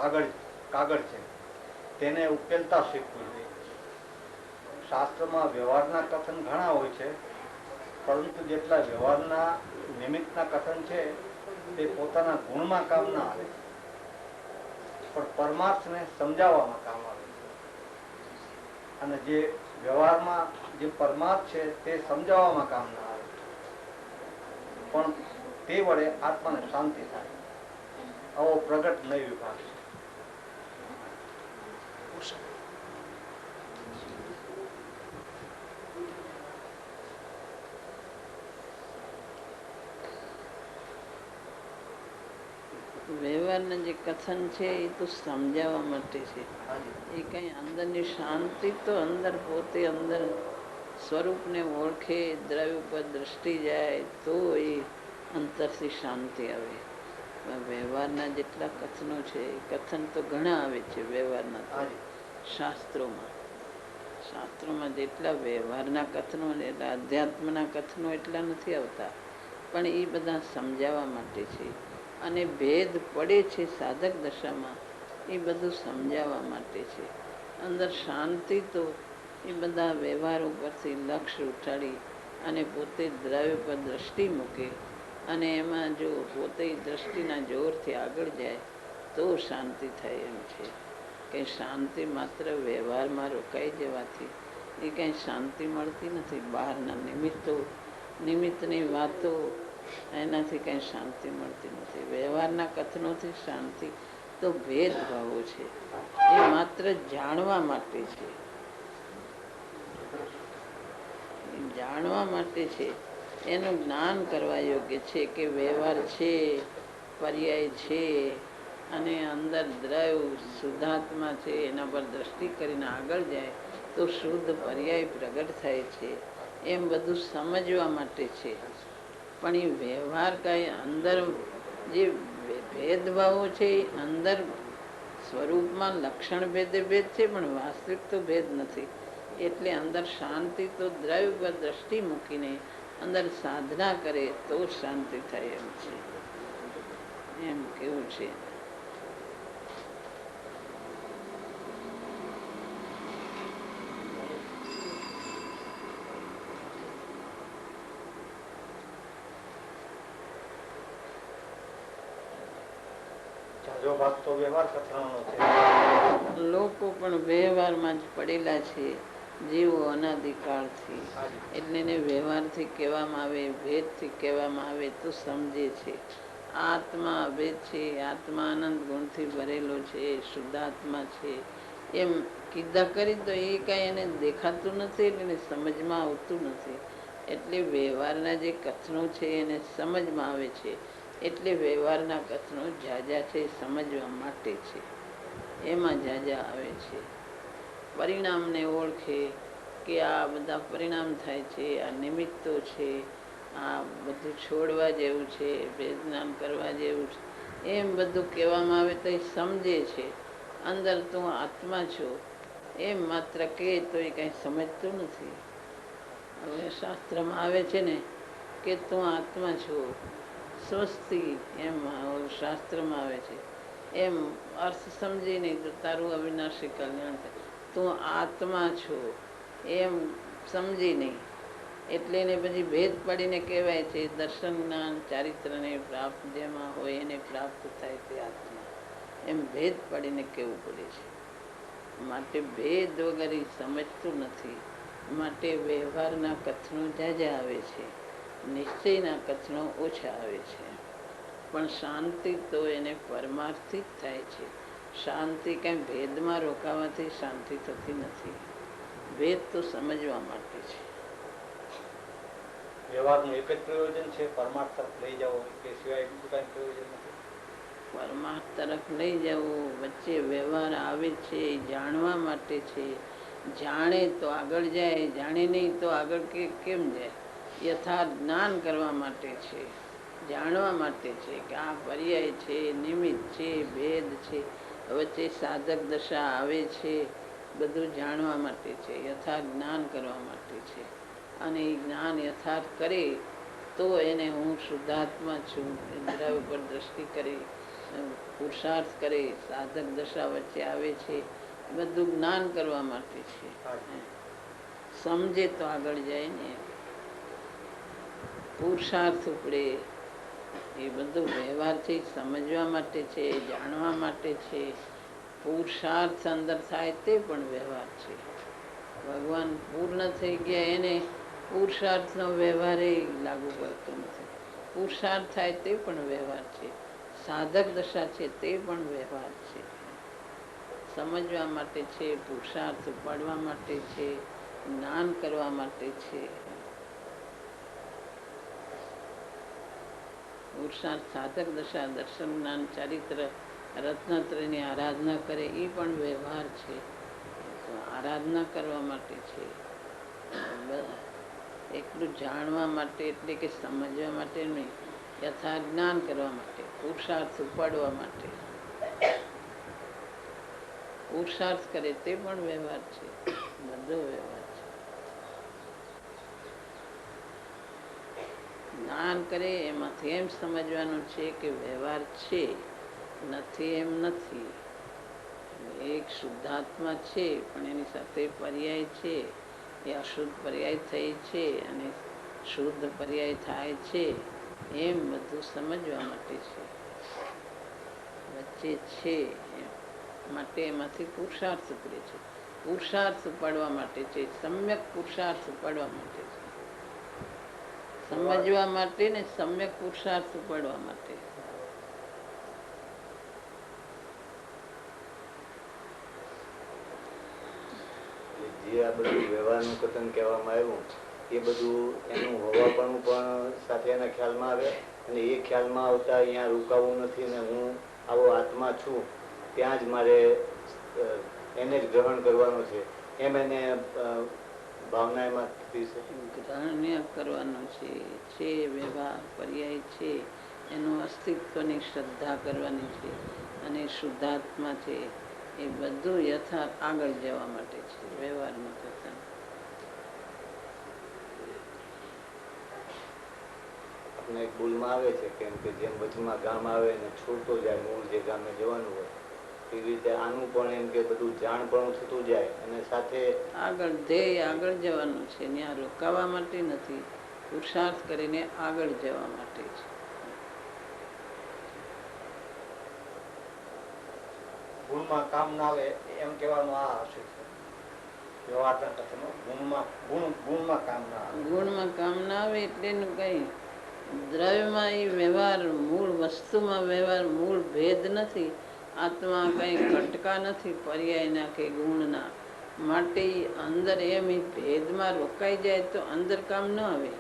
કાગળ છે તેને ઉકેલતા શીખવું જોઈએ. શાસ્ત્રમાં વ્યવહારના કથન ઘણા હોય છે, પરંતુ જેટલા વ્યવહારના નિમિત્તના કથન છે તે પોતાના ગુણમાં કામ ના આવે, પણ પરમાર્થને સમજાવવામાં કામ આવે. અને જે વ્યવહારમાં જે પરમાર્થ છે તે સમજાવવામાં કામ ના આવે, પણ તે વડે આત્માને શાંતિ થાય. આવો પ્રગટ નય વિભાગ છે. વ્યવહારના જે કથન છે એ તો સમજાવવા માટે છે. એ કઈ અંદરની શાંતિ તો અંદર પોતે અંદર સ્વરૂપને ઓળખે, દ્રવ્ય ઉપર દ્રષ્ટિ જાય તો એ અંતરથી શાંતિ આવે. વ્યવહારના જેટલા કથનો છે એ કથન તો ઘણા આવે છે વ્યવહારના તો શાસ્ત્રોમાં જેટલા વ્યવહારના કથનો એટલા અધ્યાત્મના કથનો એટલા નથી આવતા, પણ એ બધા સમજાવવા માટે છે. અને ભેદ પડે છે સાધક દશામાં એ બધું સમજાવવા માટે છે. અંદર શાંતિ તો એ બધા વ્યવહાર ઉપરથી લક્ષ્ય ઉઠાડી અને પોતે દ્રવ્ય પર દ્રષ્ટિ મૂકે અને એમાં જો પોતે દ્રષ્ટિના જોરથી આગળ જાય તો શાંતિ થાય એમ છે. કંઈ શાંતિ માત્ર વ્યવહારમાં રોકાઈ જવાથી એ કંઈ શાંતિ મળતી નથી. બહારના નિમિત્તની વાતો એનાથી કંઈ શાંતિ મળતી નથી. વ્યવહારના કથનોથી શાંતિ તો ભેદભાવો છે, એ માત્ર જાણવા માટે છે. જાણવા માટે છે, એનું જ્ઞાન કરવા યોગ્ય છે કે વ્યવહાર છે, પર્યાય છે, અને અંદર દ્રવ્ય શુદ્ધાત્મા છે. એના પર દ્રષ્ટિ કરીને આગળ જાય તો શુદ્ધ પર્યાય પ્રગટ થાય છે. એમ બધું સમજવા માટે છે. પણ એ વ્યવહાર કાંઈ અંદર જે ભેદભાવો છે એ અંદર સ્વરૂપમાં લક્ષણ ભેદે ભેદ છે, પણ વાસ્તવિક તો ભેદ નથી. એટલે અંદર શાંતિ તો દ્રવ્ય પર દ્રષ્ટિ મૂકીને અંદર સાધના કરે તો શાંતિ થાય એમ છે. એમ કેવું છે. લોકો પણ વ્યવહારમાં જ પડેલા છે, જીવો અનાદિકાળથી. એટલે એને વ્યવહારથી કહેવામાં આવે, ભેદથી કહેવામાં આવે તો સમજે છે. આત્મા અભેદ છે, આત્મા આનંદ ગુણથી ભરેલો છે, શુદ્ધાત્મા છે, એમ કીધા કરી તો એ કાંઈ એને દેખાતું નથી, એટલે એને સમજમાં આવતું નથી. એટલે વ્યવહારના જે કથનો છે એને સમજમાં આવે છે. એટલે વ્યવહારના કથનો ઝાઝા છે, સમજવા માટે છે. એમાં ઝાઝા આવે છે. પરિણામને ઓળખે કે આ બધા પરિણામ થાય છે, આ નિમિત્તો છે, આ બધું છોડવા જેવું છે, વેદનાન કરવા જેવું છે, એમ બધું કહેવામાં આવે તો એ સમજે છે. અંદર તું આત્મા છો એમ માત્ર કહે તો એ કંઈ સમજતું નથી. હવે શાસ્ત્રમાં આવે છે ને કે તું આત્મા છો, સ્વસ્તિ એમ શાસ્ત્રમાં આવે છે. એમ અર્થ સમજી નહીં તો તારું અવિનાશી કલ્યાણ થાય. તું આત્મા છો એમ સમજી નહીં એટલે એને પછી ભેદ પડીને કહેવાય છે દર્શન જ્ઞાન ચારિત્રને પ્રાપ્ત જેમાં હોય એને પ્રાપ્ત થાય તે આત્મા. એમ ભેદ પડીને કહેવું પડે છે. માટે ભેદ વગર સમજતું નથી. માટે વ્યવહારના કથનો ઝાઝા આવે છે, નિશ્ચયના કથનો ઓછા આવે છે. પણ શાંતિ તો એને પરમાર્થથી જ થાય છે. શાંતિ કંઈ ભેદમાં રોકાવાથી શાંતિ થતી નથી. ભેદ તો સમજવા માટે છે. વ્યવહારનું એક જ પ્રયોજન છે, પરમાર્થ તરફ લઈ જાઓ કે સિવાય બીજું કાંઈ પ્રયોજન નથી. પરમાર્થ તરફ લઈ જવું વચ્ચે વ્યવહાર આવે છે જાણવા માટે છે. જાણે તો આગળ જાય, જાણે નહીં તો આગળ કેમ જાય. યથાર્થ જ્ઞાન કરવા માટે છે, જાણવા માટે છે કે આ પર્યાય છે, નિમિત્ત છે, ભેદ છે, વચ્ચે સાધક દશા આવે છે, બધું જાણવા માટે છે, યથાર્થ જ્ઞાન કરવા માટે છે. અને એ જ્ઞાન યથાર્થ કરે તો એને હું શુદ્ધાત્મા છું દ્રવ્ય પર દ્રષ્ટિ કરી પુરુષાર્થ કરે, સાધક દશા વચ્ચે આવે છે, એ બધું જ્ઞાન કરવા માટે છે. સમજે તો આગળ જાય ને. પુરુષાર્થ ઉપડે એ બધું વ્યવહારથી સમજવા માટે છે, જાણવા માટે છે. પુરુષાર્થ અંદર થાય તે પણ વ્યવહાર છે. ભગવાન પૂર્ણ થઈ ગયા એને પુરુષાર્થનો વ્યવહાર લાગુ પડતો નથી. પુરુષાર્થ થાય તે પણ વ્યવહાર છે. સાધક દશા છે તે પણ વ્યવહાર છે. સમજવા માટે છે, પુરુષાર્થ ઉપાડવા માટે છે, જ્ઞાન કરવા માટે છે. પુરુષાર્થ સાધક દશા, દર્શન, જ્ઞાન, ચારિત્ર, રત્નત્રયની આરાધના કરે એ પણ વ્યવહાર છે. આરાધના કરવા માટે છે. એટલું જાણવા માટે એટલે કે સમજવા માટે નહીં, યથાર્થ જ્ઞાન કરવા માટે, પુરુષાર્થ ઉપાડવા માટે. પુરુષાર્થ કરે તે પણ વ્યવહાર છે. બધો વ્યવહાર છે. જ્ઞાન કરે એમાંથી એમ સમજવાનું છે કે વ્યવહાર છે, નથી એમ નથી. એક શુદ્ધાત્મા છે પણ એની સાથે પર્યાય છે, એ અશુદ્ધ પર્યાય થઈ છે અને શુદ્ધ પર્યાય થાય છે, એમ બધું સમજવા માટે છે. વચ્ચે છે માટે એમાંથી પુરુષાર્થ ઉપડે છે. પુરુષાર્થ ઉપાડવા માટે છે, સમ્યક પુરુષાર્થ ઉપાડવા માટે છે. સમજવા માટે ને સમ્યક પુરુષાર્થ ઉપાડવા માટે. જે આ બધું વ્યવહારનું કથન કહેવામાં આવ્યું એ બધું એનું હોવાપણું પણ સાથે એના ખ્યાલમાં આવે, અને એ ખ્યાલમાં આવતા અહીંયા રોકાવું નથી ને હું આવો આત્મા છું ત્યાં જ મારે એને જ ગ્રહણ કરવાનું છે, એમ એને ભાવના એમાં ગ્રહણ્ય કરવાનું છે વ્યવહાર પર્યાય છે, એનું અસ્તિત્વની શ્રદ્ધા કરવાની છે. અને શુદ્ધાત્મા છે એ બધું યથાર્થ આગળ જવા માટે છે. વ્યવહારમાં કથન આપણે એક ભૂલમાં આવે છે, કેમ કે જેમ વચમાં ગામ આવે ને છૂટતો જાય મૂળ જે ગામે જવાનું હોય, એવી રીતે આનું પણ એમ કે બધું જાણ પણ થતું જાય અને સાથે આગળ ધ્યેય આગળ જવાનું છે. ત્યાં રોકાવા માટે નથી, પુરુષાર્થ કરીને આગળ જવા માટે છે. ગુણમાં કામ ના આવે એમ કહેવાનું આ હશે. વ્યવહારના કથનો ગુણમાં કામ ના આવે. ગુણમાં કામ ના આવે એટલે એનું કઈ દ્રવ્યમાં એ વ્યવહાર, મૂળ વસ્તુમાં વ્યવહાર, મૂળ ભેદ નથી. આત્મા કઈ ઘટકા નથી પર્યાયના કે ગુણના. માટે અંદર એમ એ ભેદમાં રોકાઈ જાય તો અંદર કામ ન આવે.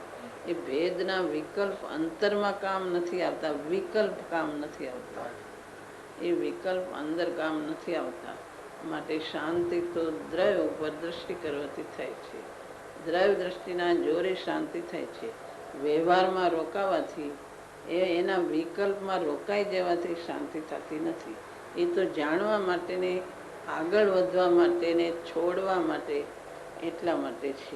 એ ભેદના વિકલ્પ અંતરમાં કામ નથી આવતા, વિકલ્પ કામ નથી આવતા. એ વિકલ્પ અંદર કામ નથી આવતા. માટે શાંતિ તો દ્રવ્ય ઉપર દ્રષ્ટિ કરવાથી થાય છે. દ્રવ્ય દ્રષ્ટિના જોરે શાંતિ થાય છે. વ્યવહારમાં રોકાવાથી એના વિકલ્પમાં રોકાઈ જવાથી શાંતિ થતી નથી. એ તો જાણવા માટે ને આગળ વધવા માટે ને છોડવા માટે એટલા માટે છે.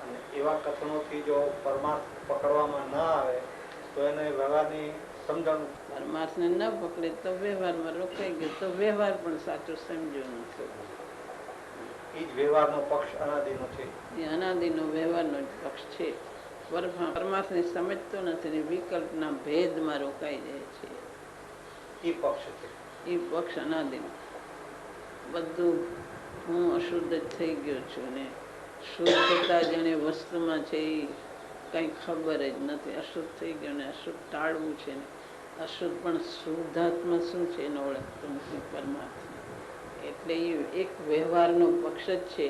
અને એવા કથનોથી જો પરમાર્થ પકડવામાં ન આવે તો એને વ્યવહારની સમજણ, પરમાર્થને ન પકડે તો વ્યવહારમાં રોકાઈ ગયો તો વ્યવહાર પણ સાચો સમજ્યો નથી. એ જ વ્યવહારનો પક્ષ અનાદિનો છે. એ અનાદિનો વ્યવહારનો જ પક્ષ છે. પરમાર્થને સમજતો નથી ને વિકલ્પના ભેદમાં રોકાઈ જાય છે. એ પક્ષ છે. એ પક્ષ અનાદિનો. બધું હું અશુદ્ધ જ થઈ ગયો છું ને શુદ્ધતા જેને વસ્તુમાં છે એ કઈ ખબર જ નથી. અશુદ્ધ થઈ ગયો ને અશુદ્ધ ટાળવું છે ને અશુદ્ધ પણ શુદ્ધાત્મા શું છે એને ઓળખતો નથી પરમાત્મા. એટલે એ એક વ્યવહારનો પક્ષ જ છે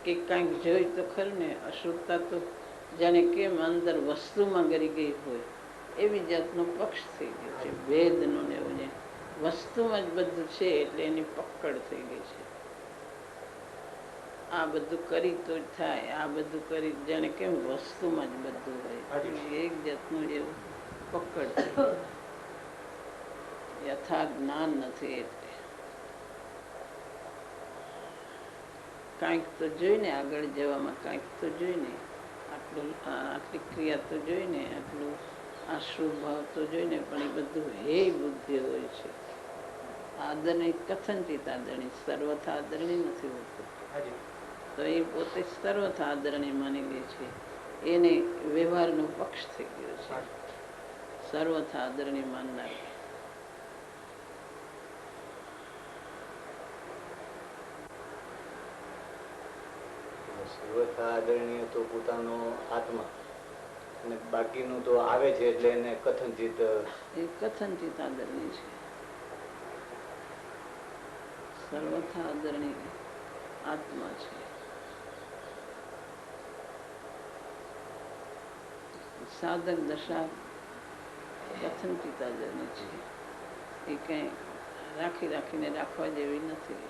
કે કાંઈક જોઈ તો ખરું ને અશુદ્ધતા તો જાણે કેમ અંદર વસ્તુમાં ગરી ગઈ હોય એવી જાતનો પક્ષ થઈ ગયો છે. ભેદનો ને એવું ને વસ્તુમાં જ બધું છે એટલે એની પકડ થઈ ગઈ છે. આ બધું કરી તો જ થાય, આ બધું કરી જાણે કેમ વસ્તુમાં જ બધું હોય એક જાતનું એવું પકડ થઈ. યથાર્થ જ્ઞાન નથી. એટલે કાંઈક તો જોઈને આગળ જવામાં કાંઈક તો જોઈને આટલું આટલી ક્રિયા તો જોઈને, આટલું આશ્રુત ભાવ તો જોઈને, પણ એ બધું હે બુદ્ધિ હોય છે. આદરણી કથનચિત આદરણી, સર્વથા આદરણી નથી હોતું. તો એ પોતે સર્વથા આદરણી માની લે છે. એને વ્યવહારનો પક્ષ થઈ ગયો છે, સર્વથા આદરણી માનનાર. સર્વથા આદરણીય તો પોતાનો આત્મા, અને બાકીનું તો આવે છે એટલે એને કથનચિત. એ કથનચિત આદરણી છે, સર્વથા આદરણી આત્મા છે. સાધક દશા કથનચિત આદરણી છે. એ કઈ રાખીને રાખવા જેવી નથી.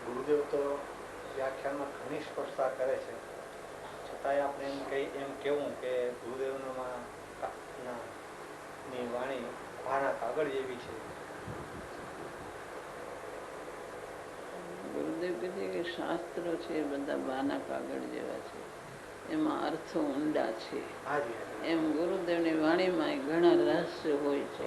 ગુરુદેવ તો વ્યાખ્યાનમાં ઘણી સ્પષ્ટતા કરે છે, છતાંય આપણે એમ કેવું કે ગુરુદેવનામાં ની વાણી ભાના કાગળ જેવી છે. ગુરુદેવ કહે છે કે શાસ્ત્રો છે એ બધા બાના કાગળ જેવા છે, એમાં અર્થો ઊંડા છે. એમ ગુરુદેવની વાણીમાં ઘણા રહસ્ય હોય છે.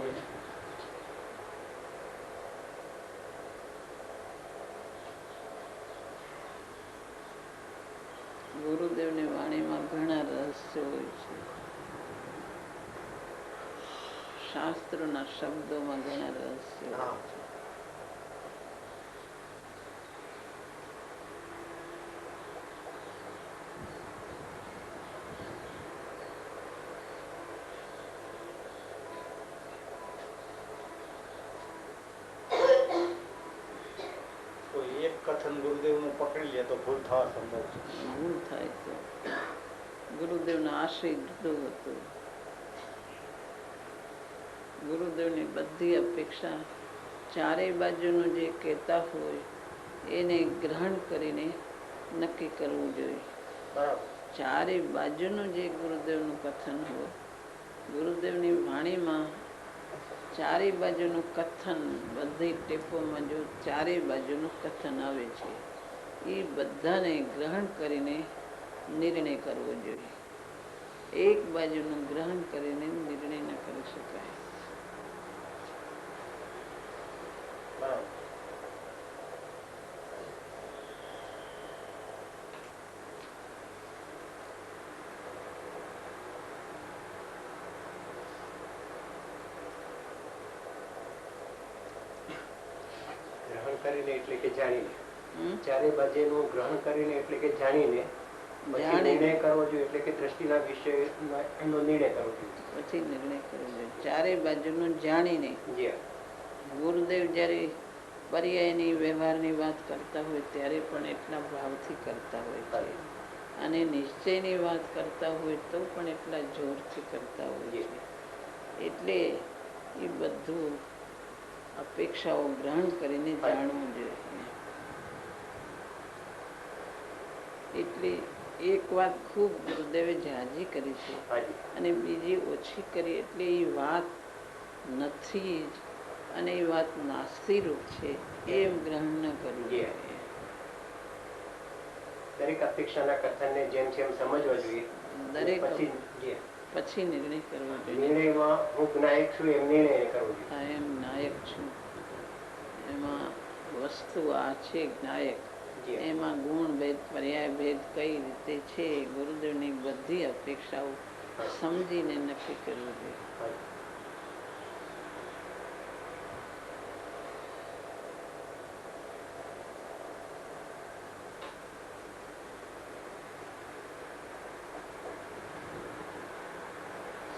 ગુરુદેવની વાણીમાં ઘણા રહસ્ય હોય છે. શાસ્ત્રોના શબ્દોમાં ઘણા રહસ્ય હોય છે. કથન ગુરુદેવનું પકડી લે તો ભૂલ થવા સંભવ છે. ભૂલ થાય તો ગુરુદેવનો આશય જુદો હતો. ગુરુદેવની બધી અપેક્ષા ચારેય બાજુનું જે કહેતા હોય એને ગ્રહણ કરીને નક્કી કરવું જોઈએ. ચારેય બાજુનું જે ગુરુદેવનું કથન હોય, ગુરુદેવની વાણીમાં ચારેય બાજુનું કથન, બધી ટેપોમાં જો ચારેય બાજુનું કથન આવે છે, એ બધાને ગ્રહણ કરીને નિર્ણય કરવો જોઈએ. એક બાજુનું ગ્રહણ કરીને નિર્ણય ન કરી શકાય. કરીને એટલે કે જાણીને, ચારે બાજુનું ગ્રહણ કરીને એટલે કે જાણીને પછી નિર્ણય કરવો જોઈએ, એટલે કે દ્રષ્ટિના વિષયમાં એનો નિર્ણય કરવો જોઈએ. પછી નિર્ણય કરવો જોઈએ ચારેય બાજુનું જાણીને. ગુરુદેવ જ્યારે પર્યાયની વ્યવહારની વાત કરતા હોય ત્યારે પણ એટલા ભાવથી કરતા હોય છે, અને નિશ્ચયની વાત કરતા હોય તો પણ એટલા જોરથી કરતા હોય છે. એટલે એ બધું અપેક્ષાઓ ગ્રહણ કરીને જાણવું જોઈએ. એટલે એક વાત ખૂબ ગુરુદેવે ઝાઝી કરી છે અને બીજી ઓછી કરી, એટલે એ વાત નથી જ અને એ વાત નાસ્તીરૂપ છે એમ ગ્રહણ ન કરવું જોઈએ. દરેક અપેક્ષાના કથનને જેમ જેમ સમજવા જોઈએ, દરેક પછી નિર્ણય કરવો જોઈએ. નિર્ણયમાં હું નાયક છું એમ નિર્ણય કરવો જોઈએ. એમ નાયક છું, એમાં વસ્તુ આ છે નાયક, એમાં ગુણ ભેદ પર્યાય ભેદ કઈ રીતે છે, ગુરુદેવની બધી અપેક્ષાઓ સમજીને નક્કી કરવું જોઈએ.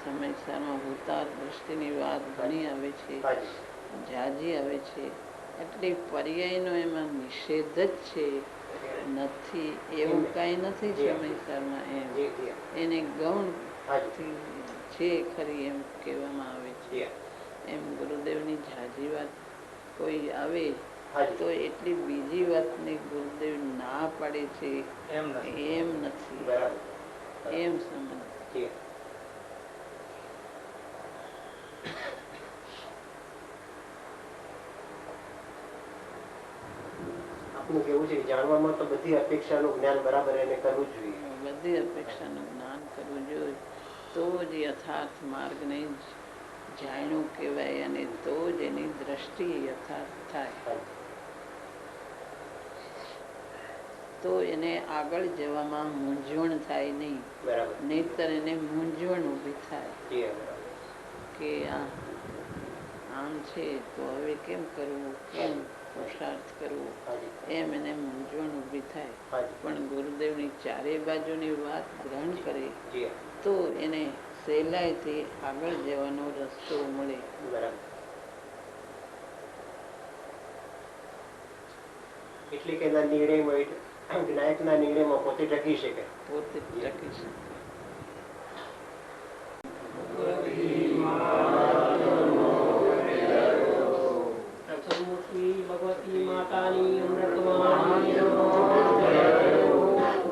સમયસરમાં ભૂતાર દ્રષ્ટિની વાત ઘણી આવે છે, ઝાઝી આવે છે. એટલે પર્યાયનો એમાં નિષેધ જ છે, નથી એવું કઈ નથી સમયસરમાં. એમ એને ગૌણ છે ખરી એમ કહેવામાં આવે છે. એમ ગુરુદેવની ઝાઝી વાત કોઈ આવે તો એટલી બીજી વાતને ગુરુદેવ ના પાડે છે એમ નથી, એમ સમજ. આપનું કેવું છે કે જાણવામાં તો બધી અપેક્ષાનું જ્ઞાન બરાબર એને કરવું જ જોઈએ. બધી અપેક્ષાનું જ્ઞાન કરવું જોઈએ તો જ યથાર્થ માર્ગને જાણ્યું કહેવાય અને તો જ એની દ્રષ્ટિ યથાર્થ થાય, તો એને આગળ જવામાં મૂંઝવણ થાય નહીં. બરાબર. નહીતર એને મૂંઝવણ ઊભી થાય જી હા, બરાબર. કે આમ છે તો હવે કેમ કરવું, કેમ પુરુષાર્થ કરવો, હાજી. એમ એને મૂંઝવણ ઊભી થાય. હાજી. પણ ગુરુદેવની ચારે બાજુની વાત ગ્રહણ કરે જી હા, તો એને સહેલાઈથી આગળ જવાનો રસ્તો મળે. બરાબર. એટલે કે એના નિર્ણયમાં વિનાયકના નિર્ણયમાં પોતે ટકી શકે. પોતે ટકી શકે. ભગવતી માતાની અમૃતમાં